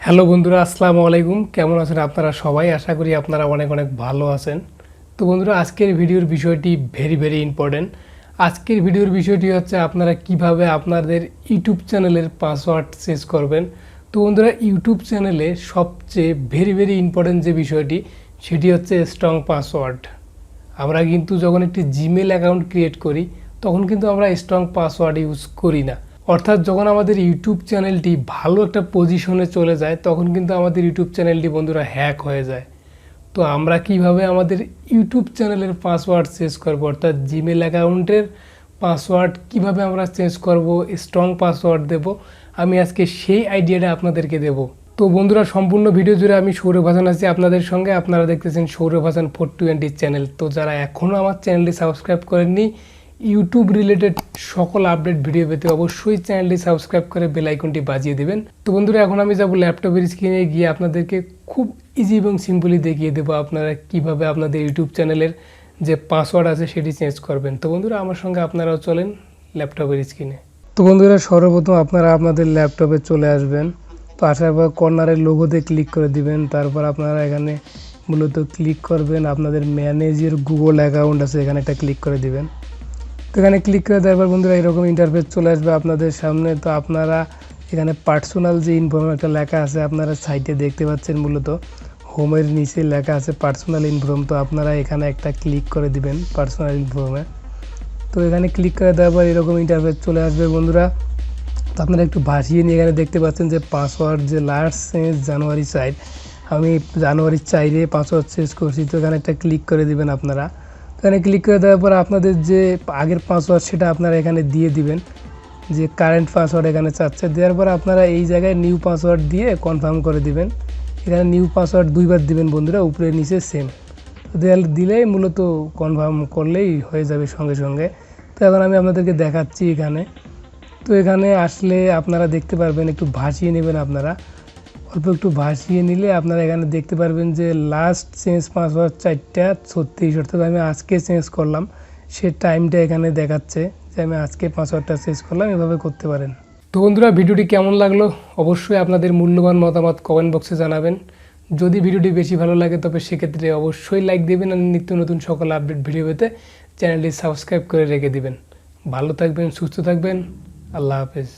Hello বন্ধুরা, আসসালামু আলাইকুম। কেমন আছেন আপনারা সবাই? আশা করি আপনারা অনেক অনেক ভালো আছেন। তো বন্ধুরা, আজকের ভিডিওর বিষয়টি ভেরি ইম্পর্টেন্ট। আজকের ভিডিওর বিষয়টি হচ্ছে আপনারা কিভাবে আপনাদের ইউটিউব চ্যানেলের পাসওয়ার্ড চেঞ্জ করবেন। তো বন্ধুরা, ইউটিউব চ্যানেলে সবচেয়ে ভেরি ইম্পর্টেন্ট যে বিষয়টি সেটি হচ্ছে স্ট্রং পাসওয়ার্ড। আমরা কিন্তু যখন একটি জিমেল অ্যাকাউন্ট ক্রিয়েট করি তখন কিন্তু আমরা স্ট্রং পাসওয়ার্ড ইউজ করি না। অর্থাৎ যখন আমাদের ইউটিউব চ্যানেলটি ভালো একটা পজিশনে চলে যায় তখন কিন্তু আমাদের ইউটিউব চ্যানেলটি বন্ধুরা হ্যাক হয়ে যায়। তো আমরা কিভাবে আমাদের ইউটিউব চ্যানেলের পাসওয়ার্ড চেঞ্জ করব, অর্থাৎ জিমেল অ্যাকাউন্টের পাসওয়ার্ড কিভাবে আমরা চেঞ্জ করব, স্ট্রং পাসওয়ার্ড দেব, আমি আজকে সেই আইডিয়াটা আপনাদেরকে দেব। তো বন্ধুরা, সম্পূর্ণ ভিডিও জুড়ে আমি সৌরভ হাসান আছি আপনাদের সঙ্গে। আপনারা দেখতেছেন সৌরভ হাসান 420 চ্যানেল। তো যারা এখনও আমার চ্যানেলটি সাবস্ক্রাইব করেননি, ইউটিউব রিলেটেড সকল আপডেট ভিডিও পেতে অবশ্যই চ্যানেলটি সাবস্ক্রাইব করে বেল আইকনটি বাজিয়ে দেবেন। তো বন্ধুরা, এখন আমি যাব ল্যাপটপের স্ক্রিনে গিয়ে আপনাদেরকে খুব ইজি এবং সিম্পলি দেখিয়ে দেবো আপনারা কিভাবে আপনাদের ইউটিউব চ্যানেলের যে পাসওয়ার্ড আছে সেটি চেঞ্জ করবেন। তো বন্ধুরা, আমার সঙ্গে আপনারাও চলেন ল্যাপটপের স্ক্রিনে। তো বন্ধুরা, সর্বপ্রথম আপনারা আপনাদের ল্যাপটপে চলে আসবেন। তো আসার পর কর্নারের লোগোতে ক্লিক করে দিবেন। তারপর আপনারা এখানে মূলত ক্লিক করবেন, আপনাদের ম্যানেজের গুগল অ্যাকাউন্ট আছে এখানে একটা ক্লিক করে দিবেন। তো এখানে ক্লিক করে দেওয়ার পর বন্ধুরা এরকম ইন্টারফেস চলে আসবে আপনাদের সামনে। তো আপনারা এখানে পার্সোনাল যে ইনফরমেশন একটা লেখা আছে আপনারা সাইটে দেখতে পাচ্ছেন, মূলত হোমের নিচে লেখা আছে পার্সোনাল ইনফর্ম। তো আপনারা এখানে একটা ক্লিক করে দিবেন পার্সোনাল ইনফর্মে। তো এখানে ক্লিক করে দেওয়ার পর এরকম ইন্টারফেস চলে আসবে বন্ধুরা। তো আপনারা একটু ভাসিয়ে নিয়ে এখানে দেখতে পাচ্ছেন যে পাসওয়ার্ড যে লাস্ট চেঞ্জ জানুয়ারি 4, আমি জানুয়ারি 4 পাসওয়ার্ড চেঞ্জ করছি। তো এখানে একটা ক্লিক করে দিবেন আপনারা। এখানে ক্লিক করে দেওয়ার পর আপনাদের যে আগের পাসওয়ার্ড সেটা আপনারা এখানে দিয়ে দিবেন, যে কারেন্ট পাসওয়ার্ড এখানে চাচ্ছে। দেওয়ার পর আপনারা এই জায়গায় নিউ পাসওয়ার্ড দিয়ে কনফার্ম করে দিবেন। এখানে নিউ পাসওয়ার্ড 2বার দিবেন বন্ধুরা, উপরে নিচে সেম। তো দিলেই মূলত কনফার্ম করলেই হয়ে যাবে সঙ্গে সঙ্গে। তো এখন আমি আপনাদেরকে দেখাচ্ছি এখানে। তো এখানে আসলে আপনারা দেখতে পারবেন, একটু ভাসিয়ে নেবেন আপনারা, অল্প একটু ভাসিয়ে নিলে আপনারা এখানে দেখতে পারবেন যে লাস্ট চেঞ্জ পাসওয়ার্ড 4:36, অর্থাৎ আমি আজকে চেঞ্জ করলাম সে টাইমটা এখানে দেখাচ্ছে যে আমি আজকে পাসওয়ার্ডটা চেঞ্জ করলাম। এভাবে করতে পারেন। তো বন্ধুরা, ভিডিওটি কেমন লাগলো অবশ্যই আপনাদের মূল্যবান মতামত কমেন্ট বক্সে জানাবেন। যদি ভিডিওটি বেশি ভালো লাগে তবে সেক্ষেত্রে অবশ্যই লাইক দেবেন আর নিত্য নতুন সকল আপডেট ভিডিও পেতে চ্যানেলটি সাবস্ক্রাইব করে রেখে দিবেন। ভালো থাকবেন, সুস্থ থাকবেন, আল্লাহ হাফেজ।